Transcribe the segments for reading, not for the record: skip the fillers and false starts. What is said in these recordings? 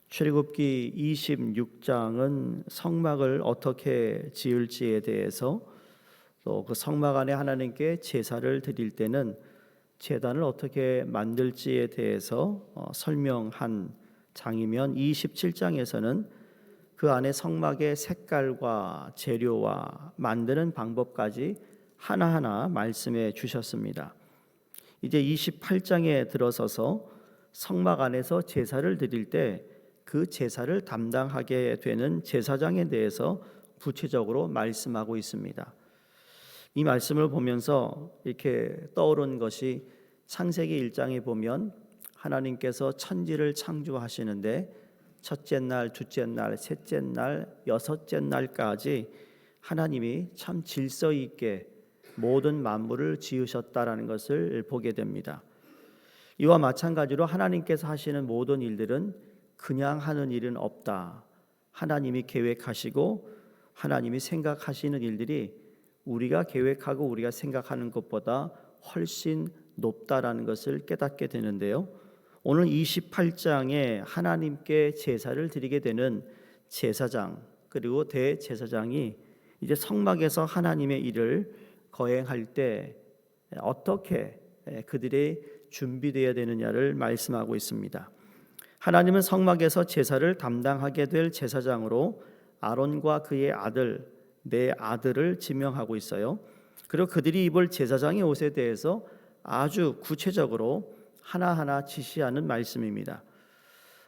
출애굽기 26장은 성막을 어떻게 지을지에 대해서, 또 그 성막 안에 하나님께 제사를 드릴 때는 제단을 어떻게 만들지에 대해서 설명한 장이면, 27장에서는 그 안에 성막의 색깔과 재료와 만드는 방법까지 하나하나 말씀해 주셨습니다. 이제 28장에 들어서서 성막 안에서 제사를 드릴 때 그 제사를 담당하게 되는 제사장에 대해서 구체적으로 말씀하고 있습니다. 이 말씀을 보면서 이렇게 떠오른 것이, 창세기 1장에 보면 하나님께서 천지를 창조하시는데 첫째 날, 둘째 날, 셋째 날, 여섯째 날까지 하나님이 참 질서 있게 모든 만물을 지으셨다라는 것을 보게 됩니다. 이와 마찬가지로 하나님께서 하시는 모든 일들은 그냥 하는 일은 없다. 하나님이 계획하시고 하나님이 생각하시는 일들이 우리가 계획하고 우리가 생각하는 것보다 훨씬 높다라는 것을 깨닫게 되는데요. 오늘 28장에 하나님께 제사를 드리게 되는 제사장, 그리고 대제사장이 이제 성막에서 하나님의 일을 거행할 때 어떻게 그들이 준비되어야 되느냐를 말씀하고 있습니다. 하나님은 성막에서 제사를 담당하게 될 제사장으로 아론과 그의 아들, 네 아들을 지명하고 있어요. 그리고 그들이 입을 제사장의 옷에 대해서 아주 구체적으로 하나하나 지시하는 말씀입니다.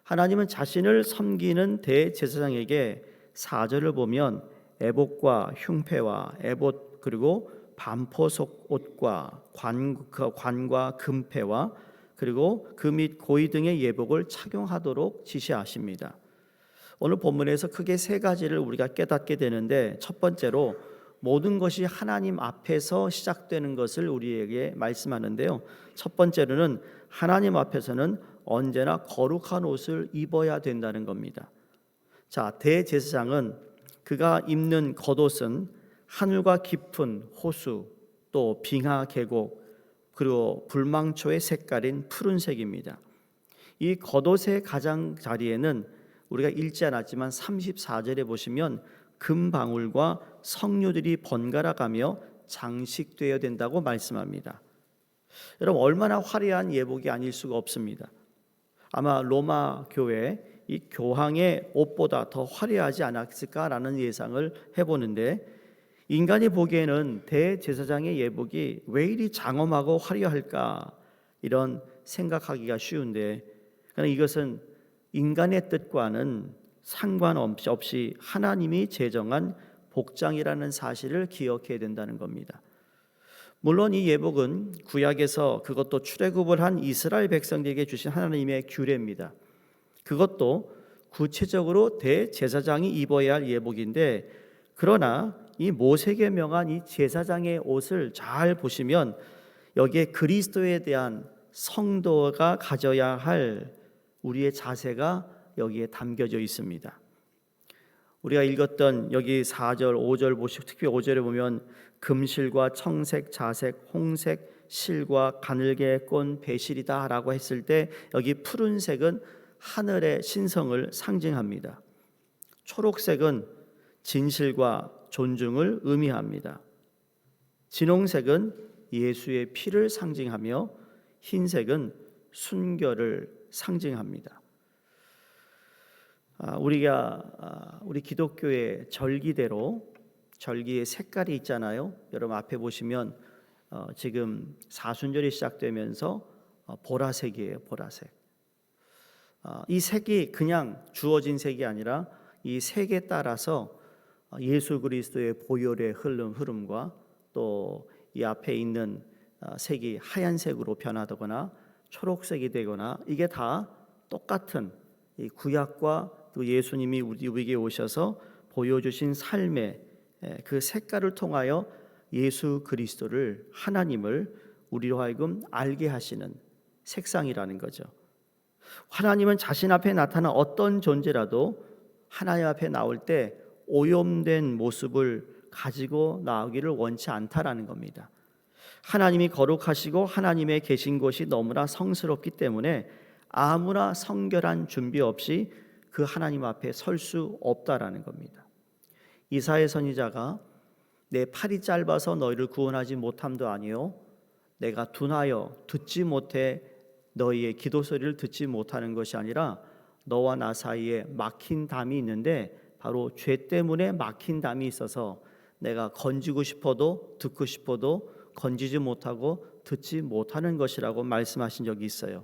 하나님은 자신을 섬기는 대제사장에게 4절을 보면 에봇과 흉패와 에봇, 그리고 반포속 옷과 관과 금패와 그리고 그 및 고이 등의 예복을 착용하도록 지시하십니다. 오늘 본문에서 크게 세 가지를 우리가 깨닫게 되는데, 첫 번째로 모든 것이 하나님 앞에서 시작되는 것을 우리에게 말씀하는데요. 첫 번째로는 하나님 앞에서는 언제나 거룩한 옷을 입어야 된다는 겁니다. 자, 대제사장은 그가 입는 겉옷은 하늘과 깊은 호수, 또 빙하 계곡, 그리고 불망초의 색깔인 푸른색입니다. 이 겉옷의 가장자리에는 우리가 읽지 않았지만 34절에 보시면 금방울과 석류들이 번갈아 가며 장식되어야 된다고 말씀합니다. 여러분, 얼마나 화려한 예복이 아닐 수가 없습니다. 아마 로마 교회 이 교황의 옷보다 더 화려하지 않았을까라는 예상을 해보는데, 인간이 보기에는 대제사장의 예복이 왜 이리 장엄하고 화려할까, 이런 생각하기가 쉬운데, 이것은 인간의 뜻과는 상관없이 하나님이 제정한 복장이라는 사실을 기억해야 된다는 겁니다. 물론 이 예복은 구약에서, 그것도 출애굽을 한 이스라엘 백성들에게 주신 하나님의 규례입니다. 그것도 구체적으로 대제사장이 입어야 할 예복인데, 그러나 이 모세에게 명한 이 제사장의 옷을 잘 보시면 여기에 그리스도에 대한 성도가 가져야 할 우리의 자세가 여기에 담겨져 있습니다. 우리가 읽었던 여기 4절, 5절 보시고, 특히 5절에 보면 금실과 청색, 자색, 홍색, 실과 가늘게 꼰 배실이다 라고 했을 때, 여기 푸른색은 하늘의 신성을 상징합니다. 초록색은 진실과 존중을 의미합니다. 진홍색은 예수의 피를 상징하며, 흰색은 순결을 상징합니다. 우리 기독교의 절기대로 절기의 색깔이 있잖아요. 여러분 앞에 보시면 지금 사순절이 시작되면서 보라색이에요. 보라색. 이 색이 그냥 주어진 색이 아니라 이 색에 따라서 예수 그리스도의 보혈의 흐름과 또 이 앞에 있는 색이 하얀색으로 변하거나 초록색이 되거나, 이게 다 똑같은 이 구약과 또 예수님이 우리에게 오셔서 보여주신 삶의 그 색깔을 통하여 예수 그리스도를, 하나님을 우리로 하여금 알게 하시는 색상이라는 거죠. 하나님은 자신 앞에 나타난 어떤 존재라도 하나님 앞에 나올 때 오염된 모습을 가지고 나오기를 원치 않다라는 겁니다. 하나님이 거룩하시고 하나님의 계신 곳이 너무나 성스럽기 때문에 아무나 성결한 준비 없이 그 하나님 앞에 설 수 없다라는 겁니다. 이사야 선지자가 내 팔이 짧아서 너희를 구원하지 못함도 아니요 내가 둔하여 듣지 못해 너희의 기도 소리를 듣지 못하는 것이 아니라 너와 나 사이에 막힌 담이 있는데 바로 죄 때문에 막힌 담이 있어서 내가 건지고 싶어도 듣고 싶어도 건지지 못하고 듣지 못하는 것이라고 말씀하신 적이 있어요.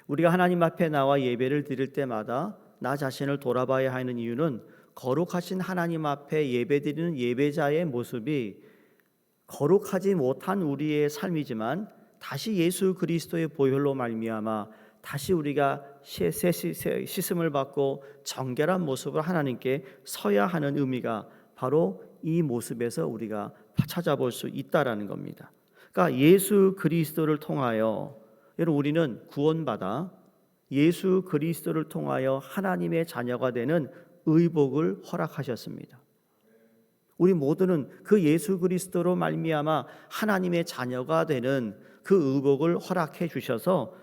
우리가 하나님 앞에 나와 예배를 드릴 때마다 나 자신을 돌아봐야 하는 이유는 거룩하신 하나님 앞에 예배드리는 예배자의 모습이 거룩하지 못한 우리의 삶이지만 다시 예수 그리스도의 보혈로 말미암아 다시 우리가 씻음을 받고 정결한 모습을 하나님께 서야 하는 의미가 바로 이 모습에서 우리가 찾아볼 수 있다라는 겁니다. 그러니까 예수 그리스도를 통하여 여러분 우리는 구원받아 예수 그리스도를 통하여 하나님의 자녀가 되는 의복을 허락하셨습니다. 우리 모두는 그 예수 그리스도로 말미암아 하나님의 자녀가 되는 그 의복을 허락해 주셔서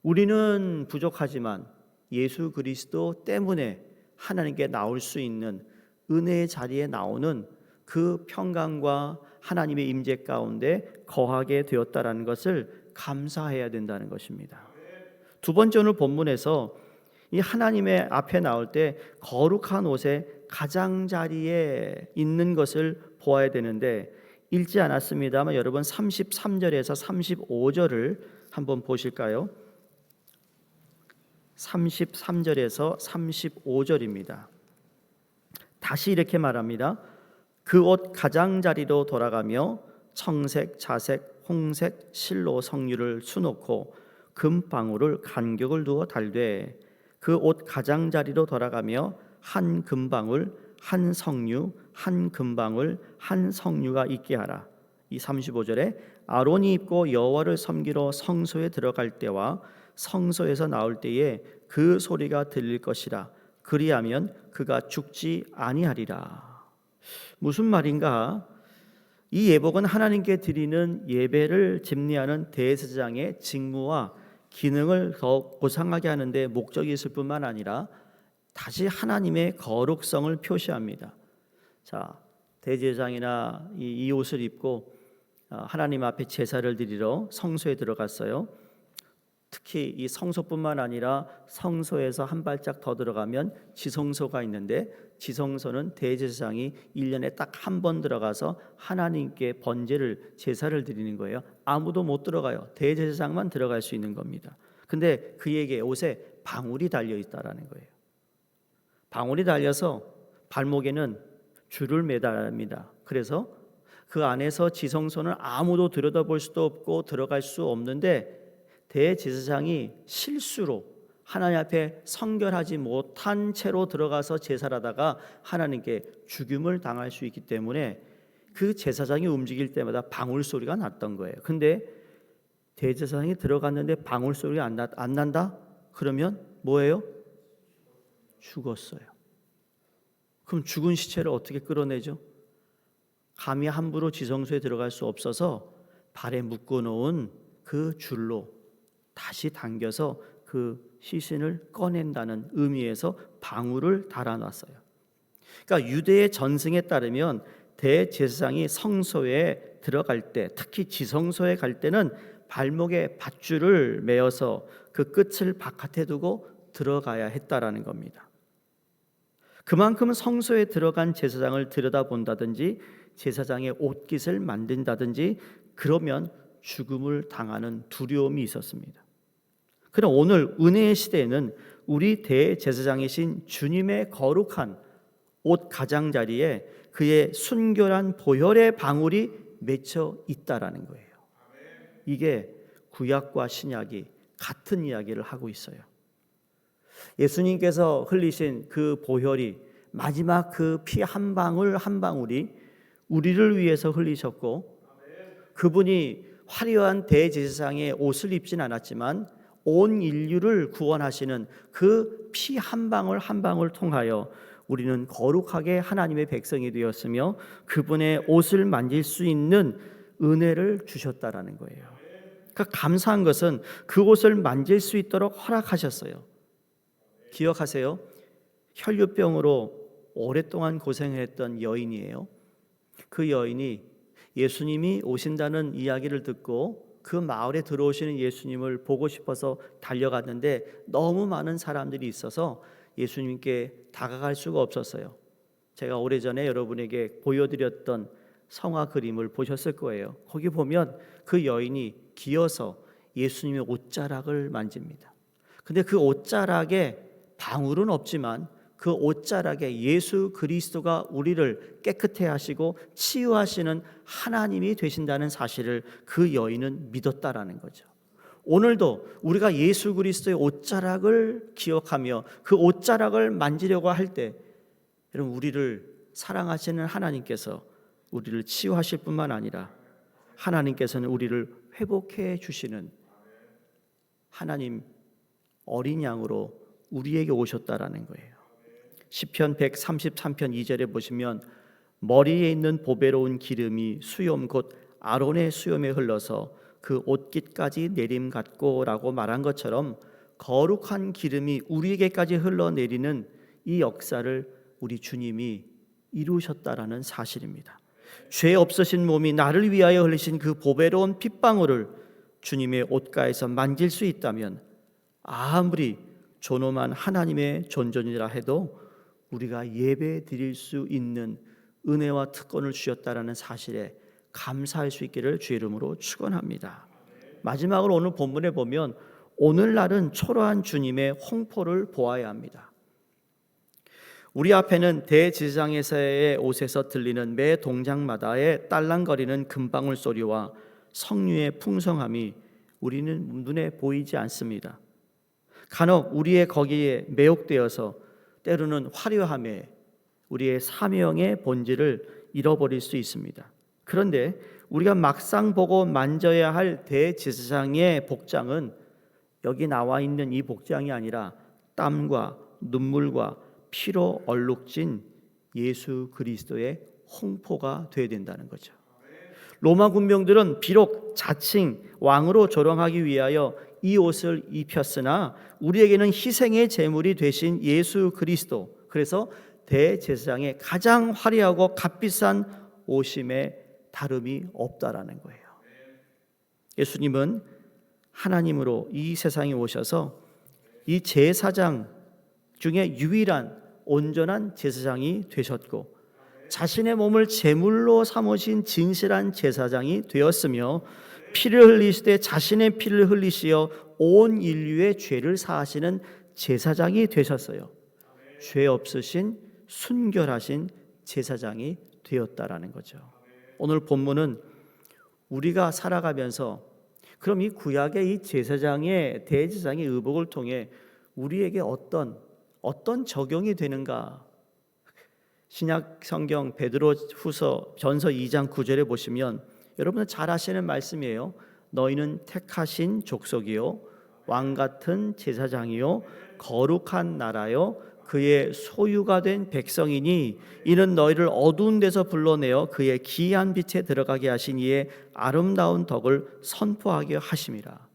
우리는 부족하지만 예수 그리스도 때문에 하나님께 나올 수 있는 은혜의 자리에 나오는 그 평강과 하나님의 임재 가운데 거하게 되었다라는 것을 감사해야 된다는 것입니다. 두 번째 오늘 본문에서 이 하나님의 앞에 나올 때 거룩한 옷의 가장자리에 있는 것을 보아야 되는데 읽지 않았습니다만 여러분 33절에서 35절을 한번 보실까요? 33절에서 35절입니다. 다시 이렇게 말합니다. 그 옷 가장자리로 돌아가며 청색, 자색, 홍색 실로 성류를 수놓고 금방울을 간격을 두어 달되 그 옷 가장자리로 돌아가며 한 금방울, 한 성류, 한 금방울, 한 성류가 있게 하라. 이 35절에 아론이 입고 여호와를 섬기러 성소에 들어갈 때와 성소에서 나올 때에 그 소리가 들릴 것이라. 그리하면 그가 죽지 아니하리라. 무슨 말인가? 이 예복은 하나님께 드리는 예배를 집례하는 대제사장의 직무와 기능을 더 고상하게 하는데 목적이 있을 뿐만 아니라 다시 하나님의 거룩성을 표시합니다. 자, 대제사장이나 이 옷을 입고 하나님 앞에 제사를 드리러 성소에 들어갔어요. 특히 이 성소뿐만 아니라 성소에서 한 발짝 더 들어가면 지성소가 있는데 지성소는 대제사장이 1년에 딱 한 번 들어가서 하나님께 번제를 제사를 드리는 거예요. 아무도 못 들어가요. 대제사장만 들어갈 수 있는 겁니다. 근데 그에게 옷에 방울이 달려 있다라는 거예요. 방울이 달려서 발목에는 줄을 매달립니다. 그래서 그 안에서 지성소는 아무도 들여다볼 수도 없고 들어갈 수 없는데 대제사장이 실수로 하나님 앞에 성결하지 못한 채로 들어가서 제사를 하다가 하나님께 죽임을 당할 수 있기 때문에 그 제사장이 움직일 때마다 방울 소리가 났던 거예요. 근데 대제사장이 들어갔는데 방울 소리가 안 난다? 그러면 뭐예요? 죽었어요. 그럼 죽은 시체를 어떻게 끌어내죠? 감히 함부로 지성소에 들어갈 수 없어서 발에 묶어놓은 그 줄로 다시 당겨서 그 시신을 꺼낸다는 의미에서 방울을 달아놨어요. 그러니까 유대의 전승에 따르면 대제사장이 성소에 들어갈 때, 특히 지성소에 갈 때는 발목에 밧줄을 매어서 그 끝을 바깥에 두고 들어가야 했다라는 겁니다. 그만큼 성소에 들어간 제사장을 들여다본다든지 제사장의 옷깃을 만든다든지 그러면 죽음을 당하는 두려움이 있었습니다. 그러나 오늘 은혜의 시대에는 우리 대제사장이신 주님의 거룩한 옷 가장자리에 그의 순결한 보혈의 방울이 맺혀 있다라는 거예요. 이게 구약과 신약이 같은 이야기를 하고 있어요. 예수님께서 흘리신 그 보혈이 마지막 그 피 한 방울 한 방울이 우리를 위해서 흘리셨고 그분이 화려한 대제사장의 옷을 입진 않았지만 온 인류를 구원하시는 그 피 한 방울 한 방울 통하여 우리는 거룩하게 하나님의 백성이 되었으며 그분의 옷을 만질 수 있는 은혜를 주셨다라는 거예요. 그러니까 감사한 것은 그 옷을 만질 수 있도록 허락하셨어요. 기억하세요. 혈류병으로 오랫동안 고생했던 여인이에요. 그 여인이 예수님이 오신다는 이야기를 듣고 그 마을에 들어오시는 예수님을 보고 싶어서 달려갔는데 너무 많은 사람들이 있어서 예수님께 다가갈 수가 없었어요. 제가 오래전에 여러분에게 보여드렸던 성화 그림을 보셨을 거예요. 거기 보면 그 여인이 기어서 예수님의 옷자락을 만집니다. 근데 그 옷자락에 방울은 없지만 그 옷자락에 예수 그리스도가 우리를 깨끗해 하시고 치유하시는 하나님이 되신다는 사실을 그 여인은 믿었다라는 거죠. 오늘도 우리가 예수 그리스도의 옷자락을 기억하며 그 옷자락을 만지려고 할 때 여러분, 우리를 사랑하시는 하나님께서 우리를 치유하실 뿐만 아니라 하나님께서는 우리를 회복해 주시는 하나님 어린 양으로 우리에게 오셨다라는 거예요. 시편 133편 2절에 보시면 머리에 있는 보배로운 기름이 수염 곧 아론의 수염에 흘러서 그 옷깃까지 내림 같고라고 말한 것처럼 거룩한 기름이 우리에게까지 흘러내리는 이 역사를 우리 주님이 이루셨다라는 사실입니다. 죄 없으신 몸이 나를 위하여 흘리신 그 보배로운 핏방울을 주님의 옷가에서 만질 수 있다면 아무리 존엄한 하나님의 존존이라 해도 우리가 예배 드릴 수 있는 은혜와 특권을 주셨다라는 사실에 감사할 수 있기를 주의 이름으로 축원합니다. 마지막으로 오늘 본문에 보면 오늘날은 초라한 주님의 홍포를 보아야 합니다. 우리 앞에는 대제사장에서의 옷에서 들리는 매 동작마다의 딸랑거리는 금방울 소리와 성류의 풍성함이 우리는 눈에 보이지 않습니다. 간혹 우리의 거기에 매혹되어서 때로는 화려함에 우리의 사명의 본질을 잃어버릴 수 있습니다. 그런데 우리가 막상 보고 만져야 할 대제사장의 복장은 여기 나와 있는 이 복장이 아니라 땀과 눈물과 피로 얼룩진 예수 그리스도의 홍포가 되어야 된다는 거죠. 로마 군병들은 비록 자칭 왕으로 조롱하기 위하여 이 옷을 입혔으나 우리에게는 희생의 제물이 되신 예수 그리스도, 그래서 대제사장의 가장 화려하고 값비싼 옷임에 다름이 없다라는 거예요. 예수님은 하나님으로 이 세상에 오셔서 이 제사장 중에 유일한 온전한 제사장이 되셨고 자신의 몸을 제물로 삼으신 진실한 제사장이 되었으며 피를 흘리시되 자신의 피를 흘리시어 온 인류의 죄를 사하시는 제사장이 되셨어요. 죄 없으신 순결하신 제사장이 되었다라는 거죠. 오늘 본문은 우리가 살아가면서 그럼 이 구약의 이 제사장의 대제사장의 의복을 통해 우리에게 어떤 적용이 되는가? 신약 성경 베드로후서 전서 2장 9절에 보시면 여러분은 잘 아시는 말씀이에요. 너희는 택하신 족속이요 왕 같은 제사장이요 거룩한 나라요 그의 소유가 된 백성이니 이는 너희를 어두운 데서 불러내어 그의 기이한 빛에 들어가게 하신 이의 아름다운 덕을 선포하게 하심이라.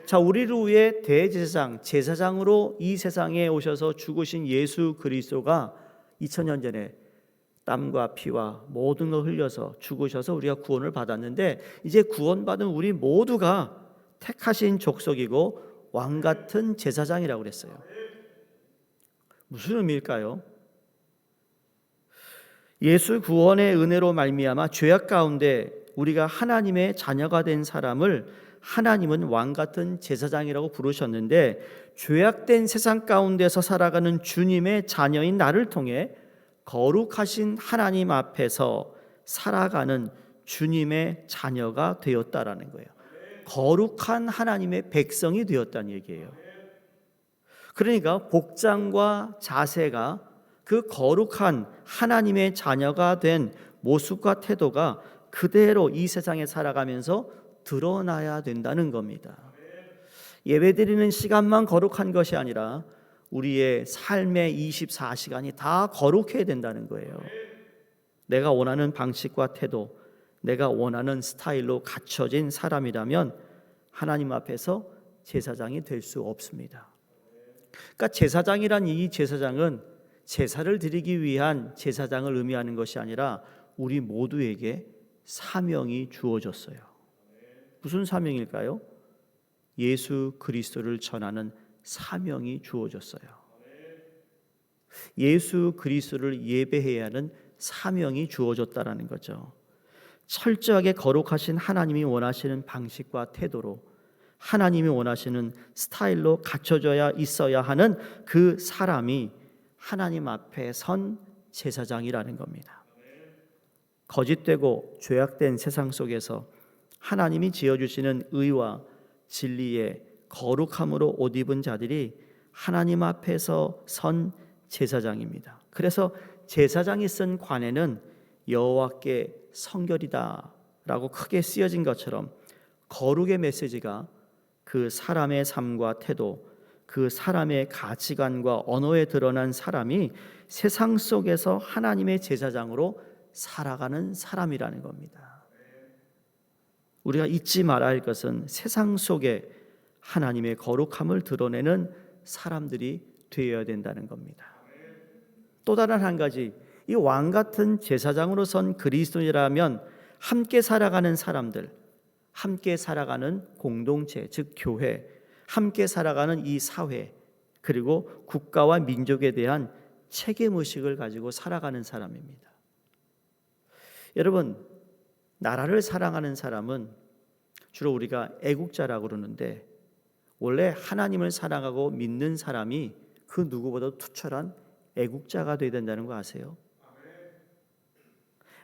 자, 우리를 위해 대제사장, 제사장으로 이 세상에 오셔서 죽으신 예수 그리스도가 2000년 전에 땀과 피와 모든 걸 흘려서 죽으셔서 우리가 구원을 받았는데 이제 구원받은 우리 모두가 택하신 족속이고 왕 같은 제사장이라고 그랬어요. 무슨 의미일까요? 예수 구원의 은혜로 말미암아 죄악 가운데 우리가 하나님의 자녀가 된 사람을 하나님은 왕 같은 제사장이라고 부르셨는데 죄악된 세상 가운데서 살아가는 주님의 자녀인 나를 통해 거룩하신 하나님 앞에서 살아가는 주님의 자녀가 되었다라는 거예요. 거룩한 하나님의 백성이 되었다는 얘기예요. 그러니까 복장과 자세가 그 거룩한 하나님의 자녀가 된 모습과 태도가 그대로 이 세상에 살아가면서 드러나야 된다는 겁니다. 예배드리는 시간만 거룩한 것이 아니라 우리의 삶의 24시간이 다 거룩해야 된다는 거예요. 내가 원하는 방식과 태도, 내가 원하는 스타일로 갖춰진 사람이라면 하나님 앞에서 제사장이 될 수 없습니다. 그러니까 제사장이란 이 제사장은 제사를 드리기 위한 제사장을 의미하는 것이 아니라 우리 모두에게 사명이 주어졌어요. 무슨 사명일까요? 예수 그리스도를 전하는 사명이 주어졌어요. 예수 그리스도를 예배해야 하는 사명이 주어졌다라는 거죠. 철저하게 거룩하신 하나님이 원하시는 방식과 태도로, 하나님이 원하시는 스타일로 갖춰져야 있어야 하는 그 사람이 하나님 앞에 선 제사장이라는 겁니다. 거짓되고 죄악된 세상 속에서 하나님이 지어주시는 의와 진리의 거룩함으로 옷 입은 자들이 하나님 앞에서 선 제사장입니다. 그래서 제사장이 쓴 관에는 여호와께 성결이다라고 크게 쓰여진 것처럼 거룩의 메시지가 그 사람의 삶과 태도, 그 사람의 가치관과 언어에 드러난 사람이 세상 속에서 하나님의 제사장으로 살아가는 사람이라는 겁니다. 우리가 잊지 말아야 할 것은 세상 속에 하나님의 거룩함을 드러내는 사람들이 되어야 된다는 겁니다. 또 다른 한 가지, 이 왕 같은 제사장으로 선 그리스도인이라면 함께 살아가는 사람들, 함께 살아가는 공동체, 즉 교회, 함께 살아가는 이 사회, 그리고 국가와 민족에 대한 책임의식을 가지고 살아가는 사람입니다. 여러분, 나라를 사랑하는 사람은 주로 우리가 애국자라고 그러는데, 원래 하나님을 사랑하고 믿는 사람이 그 누구보다도 투철한 애국자가 되어야 된다는 거 아세요?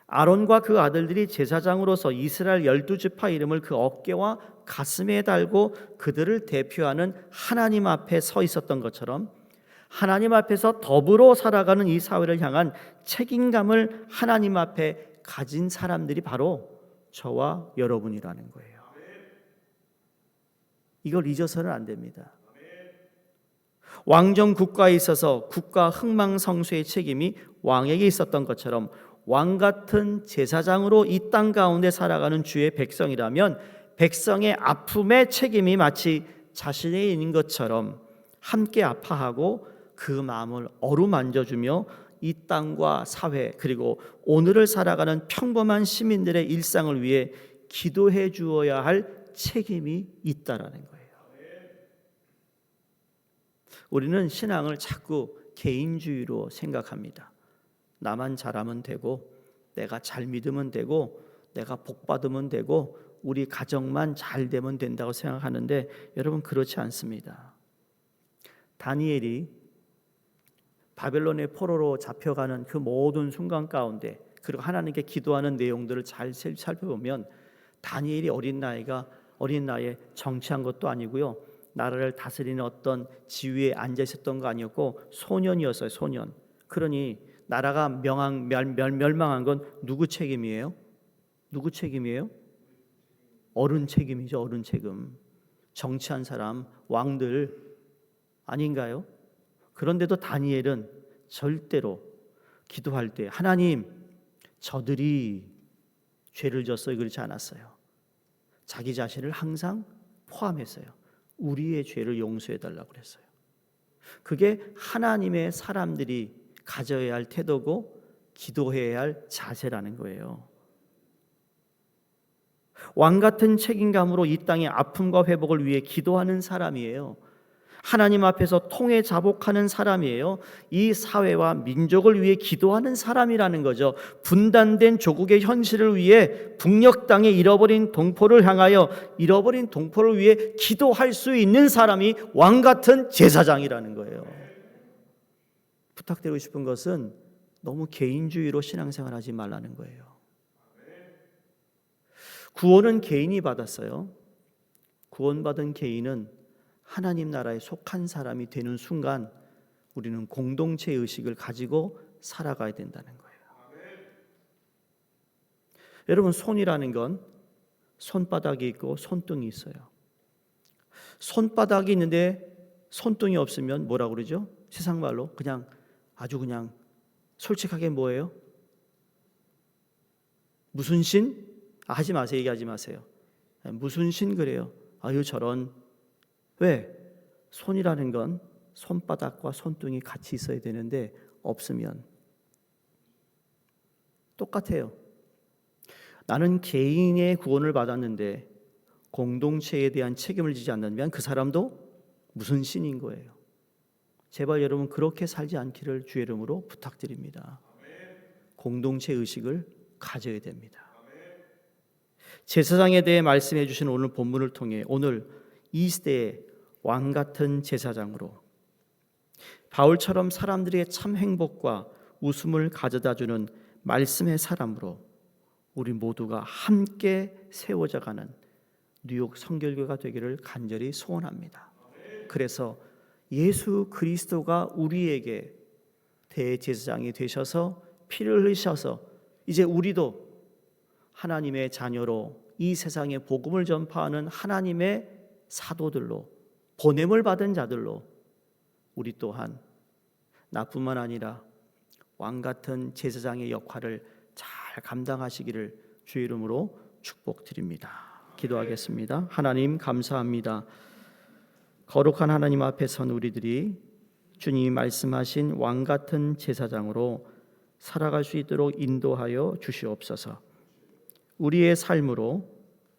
아론과 그 아들들이 제사장으로서 이스라엘 12지파 이름을 그 어깨와 가슴에 달고 그들을 대표하는 하나님 앞에 서 있었던 것처럼, 하나님 앞에서 더불어 살아가는 이 사회를 향한 책임감을 하나님 앞에 가진 사람들이 바로 저와 여러분이라는 거예요. 이걸 잊어서는 안 됩니다. 왕정 국가에 있어서 국가 흥망성쇠의 책임이 왕에게 있었던 것처럼 왕 같은 제사장으로 이 땅 가운데 살아가는 주의 백성이라면 백성의 아픔의 책임이 마치 자신에 있는 것처럼 함께 아파하고 그 마음을 어루만져주며 이 땅과 사회, 그리고 오늘을 살아가는 평범한 시민들의 일상을 위해 기도해 주어야 할 책임이 있다라는 거예요. 우리는 신앙을 자꾸 개인주의로 생각합니다. 나만 잘하면 되고, 내가 잘 믿으면 되고, 내가 복 받으면 되고, 우리 가정만 잘 되면 된다고 생각하는데, 여러분 그렇지 않습니다. 다니엘이 바벨론의 포로로 잡혀가는 그 모든 순간 가운데, 그리고 하나님께 기도하는 내용들을 잘 살펴보면 다니엘이 어린 나이에 정치한 것도 아니고요, 나라를 다스리는 어떤 지위에 앉아 있었던 거 아니었고 소년이었어요. 소년. 그러니 나라가 멸망한 건 누구 책임이에요? 누구 책임이에요? 어른 책임이죠. 어른 책임. 정치한 사람, 왕들 아닌가요? 그런데도 다니엘은 절대로 기도할 때 하나님, 저들이 죄를 졌어요, 그렇지 않았어요. 자기 자신을 항상 포함했어요. 우리의 죄를 용서해 달라고 그랬어요. 그게 하나님의 사람들이 가져야 할 태도고 기도해야 할 자세라는 거예요. 왕 같은 책임감으로 이 땅의 아픔과 회복을 위해 기도하는 사람이에요. 하나님 앞에서 통해 자복하는 사람이에요. 이 사회와 민족을 위해 기도하는 사람이라는 거죠. 분단된 조국의 현실을 위해 북녘 땅에 잃어버린 동포를 향하여 잃어버린 동포를 위해 기도할 수 있는 사람이 왕 같은 제사장이라는 거예요. 부탁드리고 싶은 것은 너무 개인주의로 신앙생활하지 말라는 거예요. 구원은 개인이 받았어요. 구원받은 개인은 하나님 나라에 속한 사람이 되는 순간 우리는 공동체 의식을 가지고 살아가야 된다는 거예요. 여러분, 손이라는 건 손바닥이 있고 손등이 있어요. 손바닥이 있는데 손등이 없으면 뭐라고 그러죠? 세상 말로 아주 그냥 솔직하게 뭐예요? 무슨 신? 하지 마세요. 얘기하지 마세요. 무슨 신 그래요? 아유 저런. 왜? 손이라는 건 손바닥과 손등이 같이 있어야 되는데 없으면 똑같아요. 나는 개인의 구원을 받았는데 공동체에 대한 책임을 지지 않는다면 그 사람도 무슨 신인 거예요. 제발 여러분 그렇게 살지 않기를 주의 이름으로 부탁드립니다. 공동체 의식을 가져야 됩니다. 제사장에 대해 말씀해 주신 오늘 본문을 통해 오늘 이 시대의 왕 같은 제사장으로 바울처럼 사람들의 참 행복과 웃음을 가져다주는 말씀의 사람으로 우리 모두가 함께 세워져가는 뉴욕 성결교가 되기를 간절히 소원합니다. 그래서 예수 그리스도가 우리에게 대제사장이 되셔서 피를 흘리셔서 이제 우리도 하나님의 자녀로 이 세상에 복음을 전파하는 하나님의 사도들로 보냄을 받은 자들로 우리 또한 나뿐만 아니라 왕 같은 제사장의 역할을 잘 감당하시기를 주의 이름으로 축복드립니다. 기도하겠습니다. 하나님 감사합니다. 거룩한 하나님 앞에 선 우리들이 주님이 말씀하신 왕 같은 제사장으로 살아갈 수 있도록 인도하여 주시옵소서. 우리의 삶으로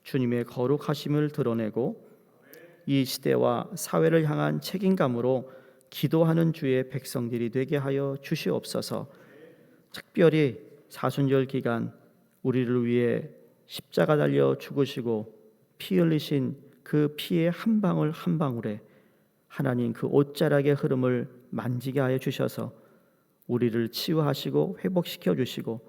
주님의 거룩하심을 드러내고 이 시대와 사회를 향한 책임감으로 기도하는 주의 백성들이 되게 하여 주시옵소서. 특별히 사순절 기간 우리를 위해 십자가 달려 죽으시고 피 흘리신 그 피의 한 방울 한 방울에 하나님 그 옷자락의 흐름을 만지게 하여 주셔서 우리를 치유하시고 회복시켜 주시고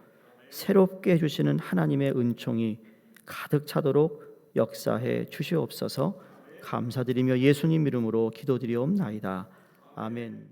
새롭게 해주시는 하나님의 은총이 가득 차도록 역사해 주시옵소서. 감사드리며 예수님 이름으로 기도드리옵나이다. 아멘.